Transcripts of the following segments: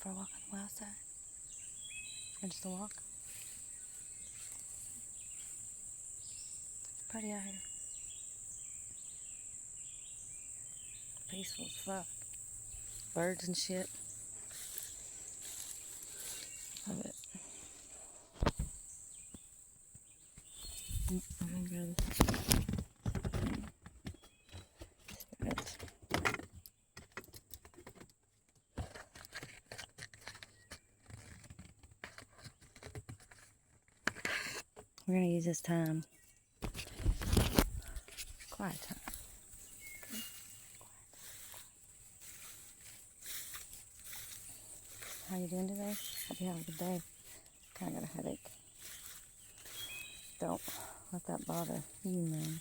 for a walk on the wild side? Or just a walk? It's pretty out here. Peaceful as fuck. Birds and shit. Love it. We're gonna use this time. Quiet time. Okay. How you doing today? Hope you have a good day. Kinda got a headache. Don't let that bother you, man.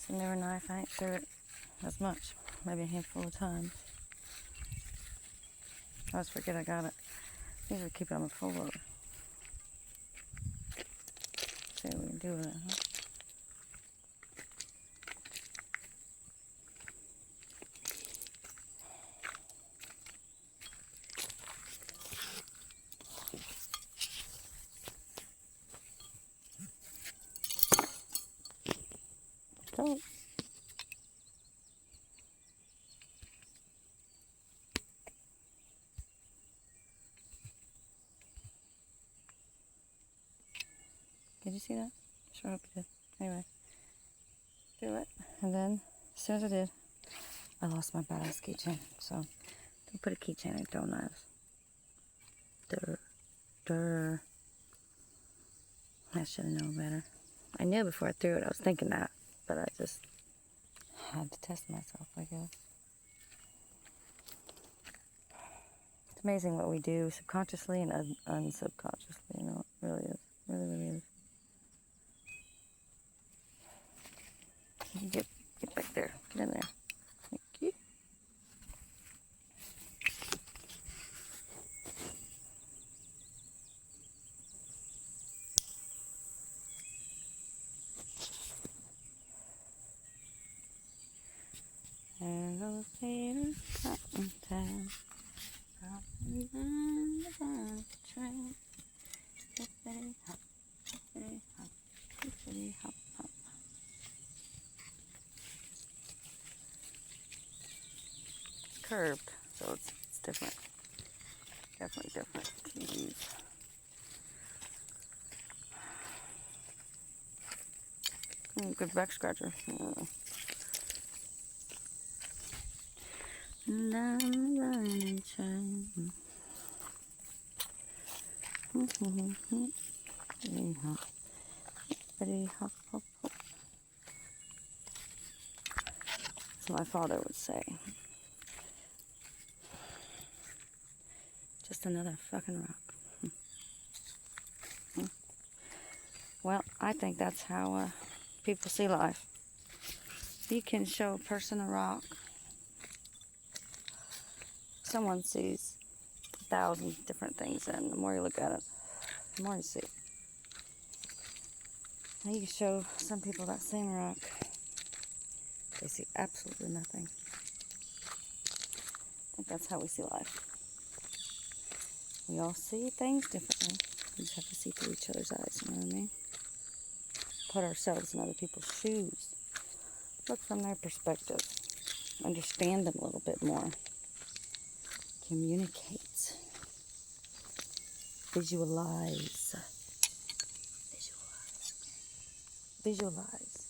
It's a newer knife. I ain't threw it as much. Maybe a handful of times. I always forget I got it. Usually keep it on my full loader. See what we can do with it, huh? So, did you see that? Sure hope you did. Anyway, do it. And then, as soon as I did, I lost my badass keychain. So, don't put a keychain in throw knives. Durr. I should have known better. I knew before I threw it, I was thinking that. But I just had to test myself, I guess. amazing what we do subconsciously and unsubconsciously. You know, it really is. It really, really is. Get back there. Get in there. Thank you. There goes Peter Cottontail, hopping down the train. Hippity hop, hippity hop, hippity hop, hop. It's curved, so it's different. Definitely different to use. Good back scratcher. Down the running train. Hippity hop, hippity hop, hop, hop. That's what my father would say. Just another fucking rock. Well, I think that's how people see life. You can show a person a rock. Someone sees 1,000 different things, and the more you look at it, the more you see. And you can show some people that same rock. They see absolutely nothing. I think that's how we see life. We all see things differently. We just have to see through each other's eyes, you know what I mean? Put ourselves in other people's shoes. Look from their perspective. Understand them a little bit more. Communicate. Visualize. Visualize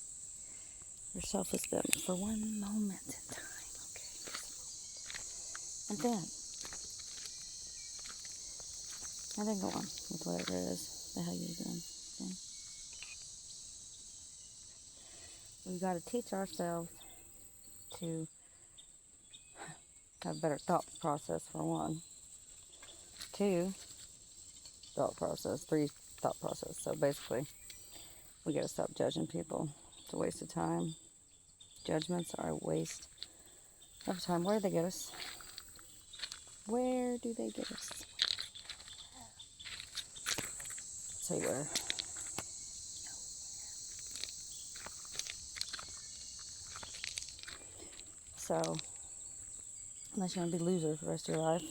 yourself as them for one moment in time, okay? And then go on with whatever it is the hell you're doing. Okay? We've got to teach ourselves to have a better thought process, for one. 2, thought process. 3, thought process. So basically, we got to stop judging people. It's a waste of time. Judgments are a waste of time. Where do they get us? Where do they get us? Say where. So, unless you want to be a loser for the rest of your life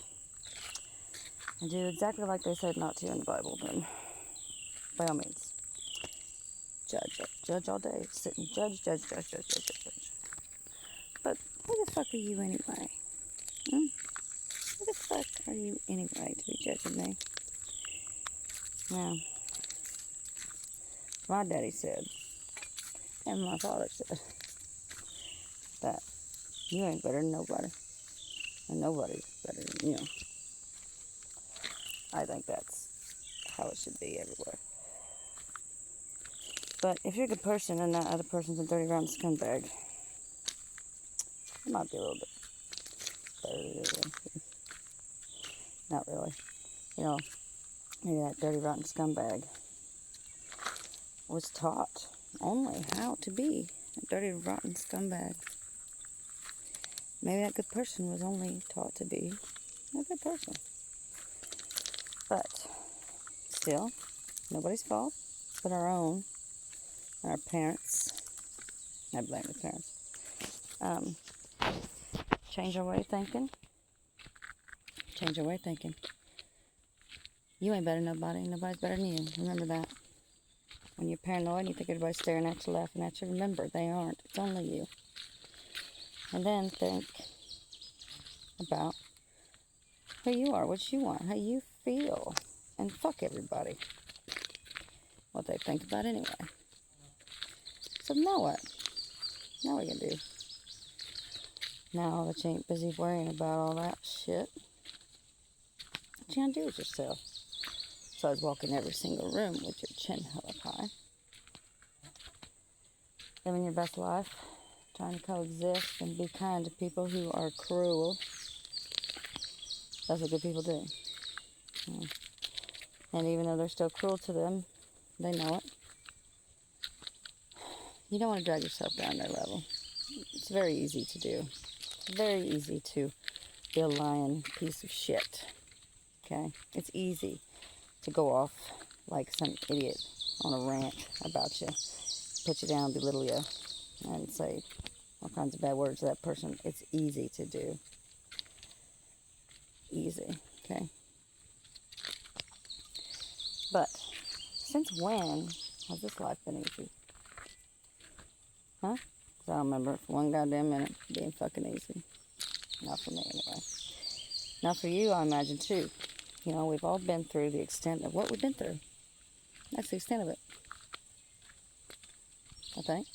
and do exactly like they said not to in the Bible, then by all means, judge all day. Sit and judge. But who the fuck are you anyway? Who the fuck are you anyway to be judging me? Now, my daddy said, and my father said, that you ain't better than nobody. And nobody's better than you. I think that's how it should be everywhere. But if you're a good person and that other person's a dirty, rotten scumbag, it might be a little bit better than you. Not really. You know, maybe that dirty, rotten scumbag was taught only how to be a dirty, rotten scumbag. Maybe that good person was only taught to be a good person. But still, nobody's fault but our own and our parents. I blame the parents. Change our way of thinking. Change our way of thinking. You ain't better than nobody. Nobody's better than you. Remember that. When you're paranoid and you think everybody's staring at you, laughing at you, remember, they aren't. It's only you. And then think about who you are, what you want, how you feel. And fuck everybody. What they think about anyway. So now what? Now what you gonna do? Now that you ain't busy worrying about all that shit, what you gonna do with yourself? Besides walk in every single room with your chin held up high. Living your best life. Trying to coexist and be kind to people who are cruel. That's what good people do. Yeah. And even though they're still cruel to them, they know it. You don't want to drag yourself down their level. It's very easy to do. It's very easy to be a lying piece of shit. Okay? It's easy to go off like some idiot on a rant about you, put you down, belittle you, and say all kinds of bad words to that person. It's easy to do. Easy. Okay? But since when has this life been easy? Huh? 'Cause I don't remember for one goddamn minute being fucking easy. Not for me, anyway. Not for you, I imagine, too. You know, we've all been through the extent of what we've been through. That's the extent of it. I think.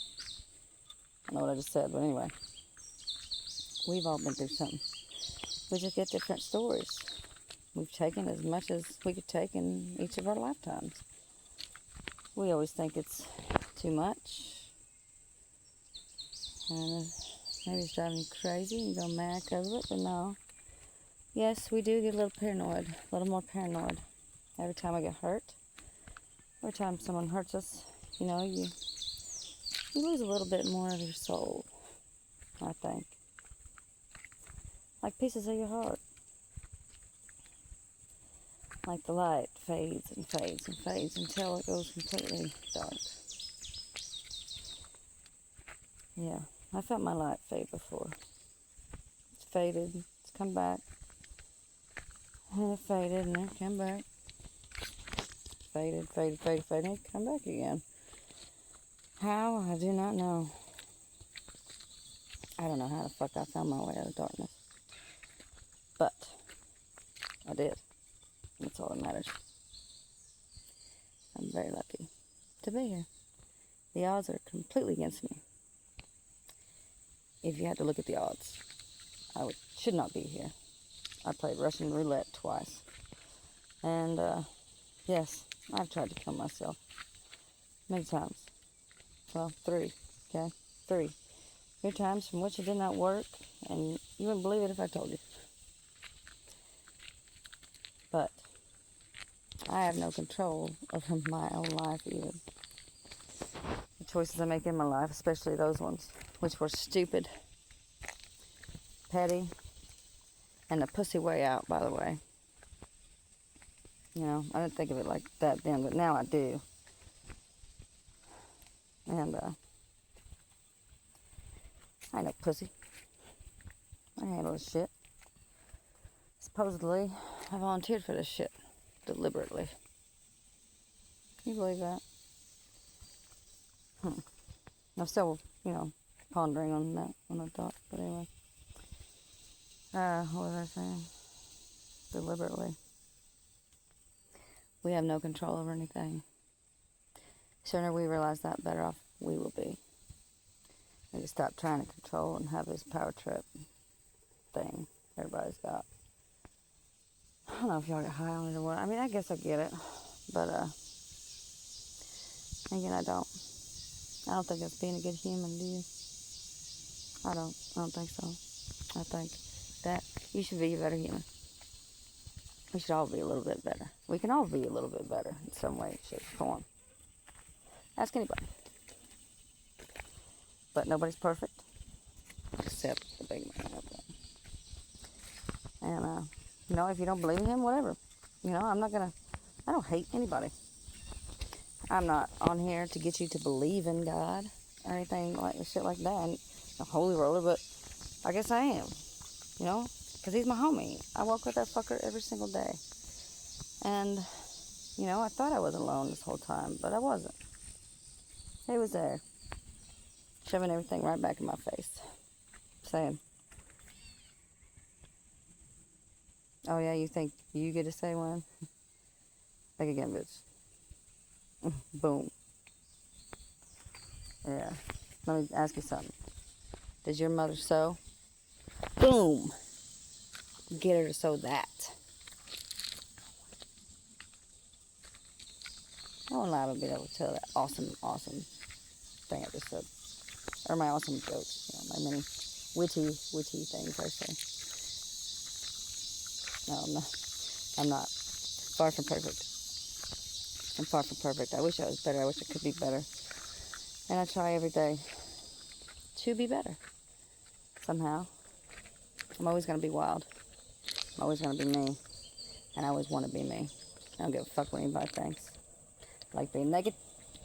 I know what I just said, but anyway. We've all been through something. We just get different stories. We've taken as much as we could take in each of our lifetimes. We always think it's too much. And maybe it's driving you crazy and go mad because of it, but no. Yes, we do get a little paranoid, a little more paranoid. Every time I get hurt, every time someone hurts us, you know, you lose a little bit more of your soul, I think. Like pieces of your heart. Like the light fades and fades and fades until it goes completely dark. Yeah, I felt my light fade before. It's faded, it's come back. And it faded and it came back. Faded, faded, faded, faded, and it come back again. How? I do not know. I don't know how the fuck I found my way out of darkness. But I did. That's all that matters. I'm very lucky to be here. The odds are completely against me. If you had to look at the odds, should not be here. I played Russian roulette twice. And, yes, I've tried to kill myself. Many times. Well, 3, okay? 3. 3 times from which it did not work, and you wouldn't believe it if I told you. But I have no control over my own life even. The choices I make in my life, especially those ones, which were stupid, petty, and the pussy way out, by the way. You know, I didn't think of it like that then, but now I do. And, I ain't no pussy. I handle this shit. Supposedly, I volunteered for this shit. Deliberately. Can you believe that? I'm still, you know, pondering on that when I thought, but anyway. What was I saying? Deliberately. We have no control over anything. Sooner we realize that, better off we will be. We just stop trying to control and have this power trip thing everybody's got. I don't know if y'all get high on it or what. I mean, I guess I get it. But, again, I don't. I don't think that's being a good human, do you? I don't think so. I think that you should be a better human. We should all be a little bit better. We can all be a little bit better in some way, shape, or form. Ask anybody. But nobody's perfect. Except the big man up there. And, you know, if you don't believe in him, whatever. You know, I don't hate anybody. I'm not on here to get you to believe in God or anything like shit like that. I'm a holy roller, but I guess I am. You know, because he's my homie. I walk with that fucker every single day. And, you know, I thought I was alone this whole time, but I wasn't. He was there, shoving everything right back in my face, saying, "Oh yeah, you think you get to say one? Think again, bitch." Boom. Yeah. Let me ask you something. Does your mother sew? Boom. Get her to sew that. I won't lie, I'll be able to tell that awesome thing I just said. Or my awesome jokes. You know, my many witty things I say. No, I'm not. Far from perfect. I'm far from perfect. I wish I was better. I wish I could be better. And I try every day to be better. Somehow. I'm always going to be wild. I'm always going to be me. And I always want to be me. I don't give a fuck what anybody thinks. I like being naked,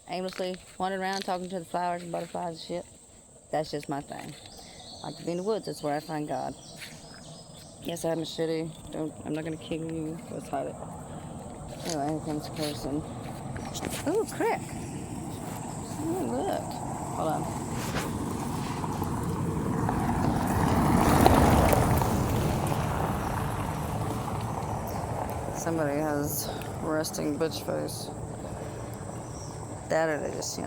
aimlessly wandering around talking to the flowers and butterflies and shit. That's just my thing. I like to be in the woods. That's where I find God. Yes, I have machete. I'm not going to kill you. Let's hide it. Anyway, here comes Carson. Ooh, crick. Ooh, look. Hold on. Somebody has resting bitch face. That or they just,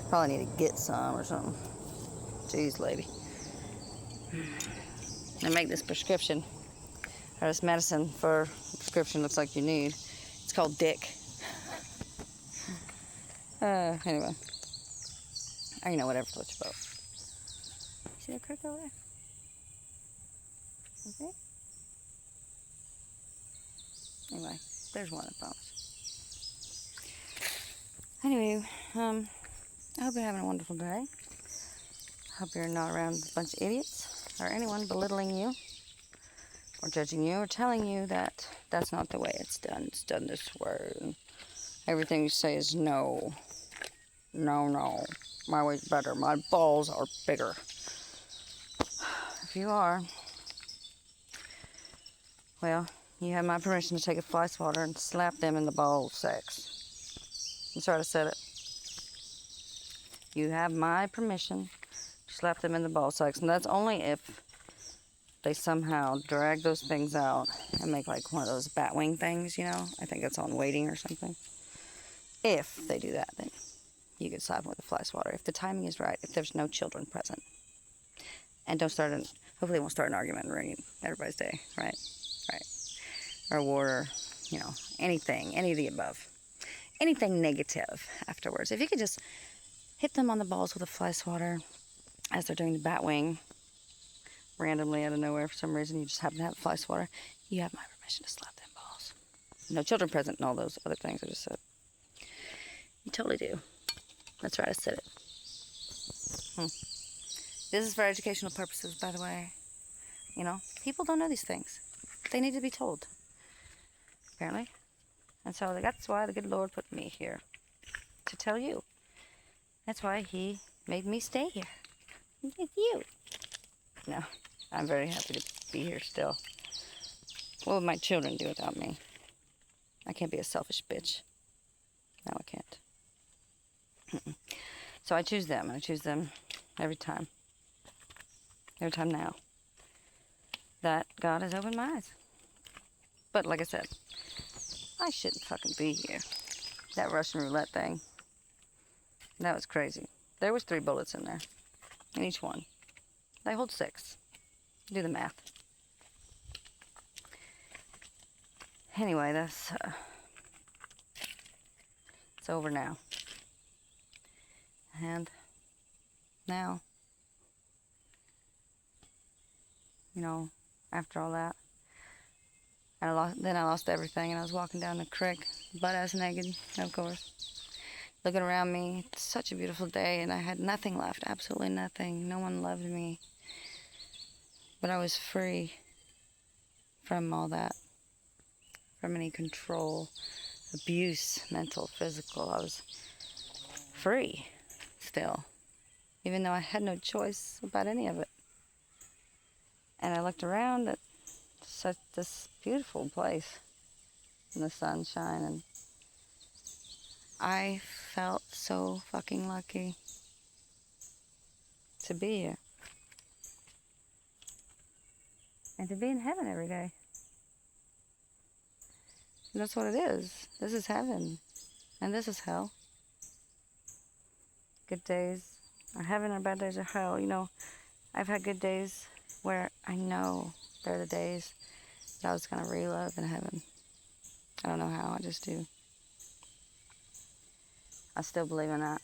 probably need to get some or something. Jeez, lady. I make this prescription, or this medicine for prescription looks like you need. It's called Dick. Anyway. Or, whatever floats your boat. See that crick over there? Okay. Anyway, there's one, I promise. Anyway, I hope you're having a wonderful day. I hope you're not around a bunch of idiots or anyone belittling you or judging you or telling you that that's not the way it's done. It's done this way. And everything you say is no. No. My way's better. My balls are bigger. If you are, well, you have my permission to take a fly swatter and slap them in the ball sacks. I'm sorry to say it. You have my permission to slap them in the ball sacks, and that's only if they somehow drag those things out and make like one of those bat wing things, I think it's on waiting or something. If they do that, then you can slap them with a fly swatter. If the timing is right, if there's no children present. And hopefully it won't start an argument and ruin everybody's day, right? Or a war, or, anything, any of the above. Anything negative afterwards. If you could just hit them on the balls with a fly swatter as they're doing the bat wing, randomly out of nowhere for some reason, you just happen to have a fly swatter, you have my permission to slap them balls. No children present and all those other things I just said. You totally do. That's right, I said it. This is for educational purposes, by the way. People don't know these things. They need to be told. Apparently. And so that's why the good Lord put me here. To tell you. That's why he made me stay here. With you. No. I'm very happy to be here still. What would my children do without me? I can't be a selfish bitch. No, I can't. So I choose them. I choose them every time. Every time now. That God has opened my eyes. But like I said, I shouldn't fucking be here. That Russian roulette thing. That was crazy. There was 3 bullets in there. In each one. They hold 6. Do the math. Anyway, that's it's over now. And now, after all that, I lost everything, and I was walking down the creek, butt-ass naked, of course, looking around me. It's such a beautiful day, and I had nothing left, absolutely nothing. No one loved me. But I was free from all that, from any control, abuse, mental, physical. I was free still, even though I had no choice about any of it. And I looked around at this beautiful place in the sunshine, and I felt so fucking lucky to be here. And to be in heaven every day. And that's what it is. This is heaven. And this is hell. Good days are heaven, or bad days are hell. I've had good days where I know they're the days that I was going to relive in heaven. I don't know how, I just do. I still believe in that.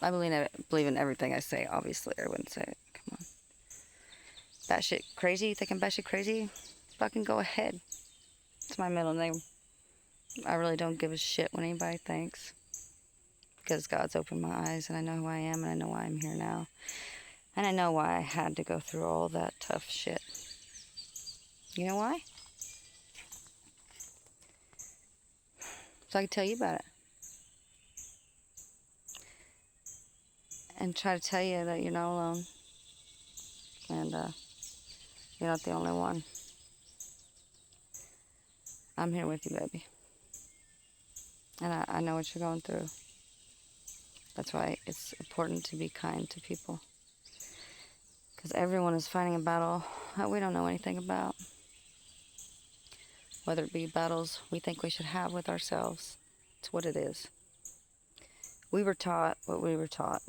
I believe in everything I say, obviously. I wouldn't say it. Come on. Batshit crazy? You think I'm batshit crazy? fucking go ahead. It's my middle name. I really don't give a shit what anybody thinks. Because God's opened my eyes and I know who I am and I know why I'm here now. And I know why I had to go through all that tough shit. You know why? So I can tell you about it. And try to tell you that you're not alone. And you're not the only one. I'm here with you, baby. And I know what you're going through. That's why it's important to be kind to people. Because everyone is fighting a battle that we don't know anything about. Whether it be battles we think we should have with ourselves. It's what it is. We were taught what we were taught.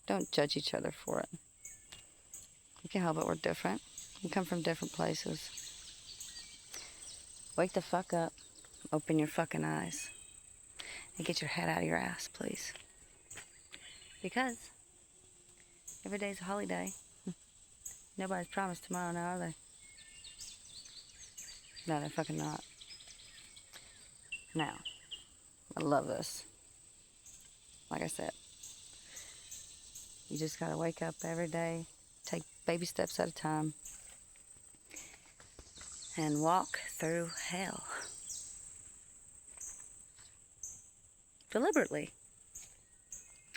Don't judge each other for it. You can't help it, we're different. We come from different places. Wake the fuck up. Open your fucking eyes. And get your head out of your ass, please. Because every day's a holiday. Nobody's promised tomorrow now, are they? No, they're fucking not. Now, I love this. Like I said, you just gotta wake up every day, take baby steps at a time, and walk through hell. Deliberately.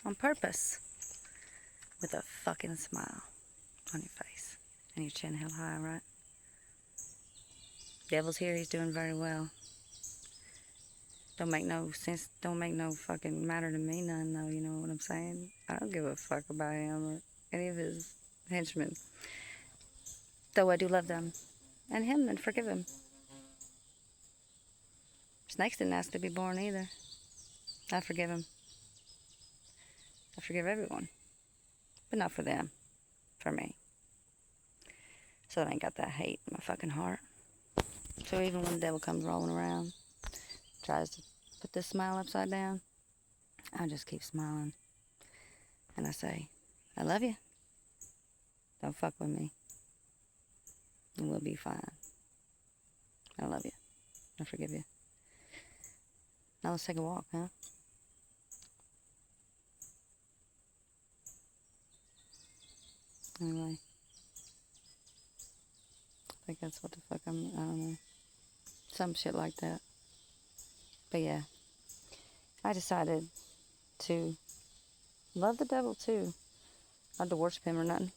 On purpose. With a fucking smile on your face. And your chin held high, right? Devil's here, he's doing very well. Don't make no sense, don't make no fucking matter to me none though, you know what I'm saying? I don't give a fuck about him or any of his henchmen. Though I do love them. And him, and forgive him. Snakes didn't ask to be born either. I forgive him. I forgive everyone. But not for them. For me. So I ain't got that hate in my fucking heart. So even when the devil comes rolling around, tries to put this smile upside down, I just keep smiling. And I say, I love you. Don't fuck with me. And we'll be fine. I love you. I forgive you. Now let's take a walk, huh? Anyway. I think that's what the fuck I don't know. Some shit like that. But yeah. I decided to love the devil too. Not to worship him or nothing.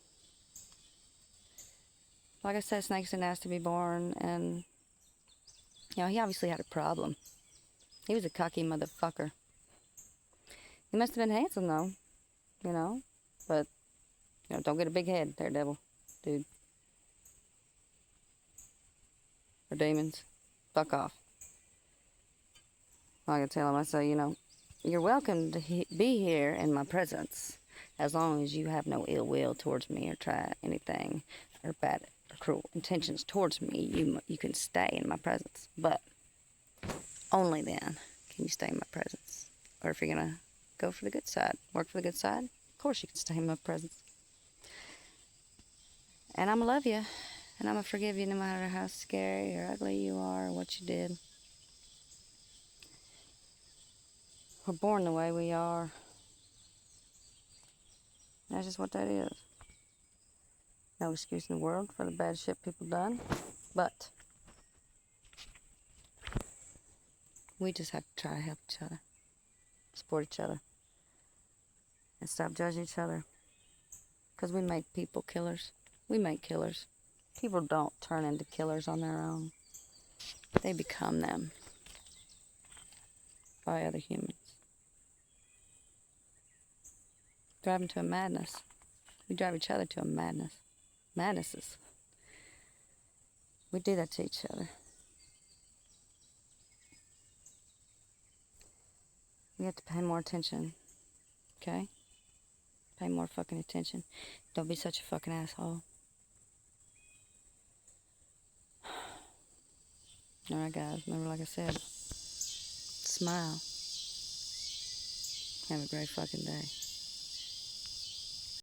Like I said, snakes didn't ask to be born, and you know, he obviously had a problem. He was a cocky motherfucker. He must have been handsome though, you know, but you know, don't get a big head there, devil, dude. Or demons, fuck off. I can tell him, I say, you know, you're welcome to be here in my presence, as long as you have no ill will towards me or try anything or bad or cruel intentions towards me. You can stay in my presence, but only then can you stay in my presence. Or if you're gonna go for the good side, work for the good side, of course you can stay in my presence. And I'm gonna love you, and I'm gonna forgive you no matter how scary or ugly you are or what you did. We're born the way we are. That's just what that is. No excuse in the world for the bad shit people done. But we just have to try to help each other. Support each other. And stop judging each other. Because we make people killers. We make killers. People don't turn into killers on their own. They become them. By other humans. Drive them to a madness. We drive each other to a madness. Madnesses. We do that to each other. We have to pay more attention. Okay? Pay more fucking attention. Don't be such a fucking asshole. Alright guys, remember like I said, smile. Have a great fucking day.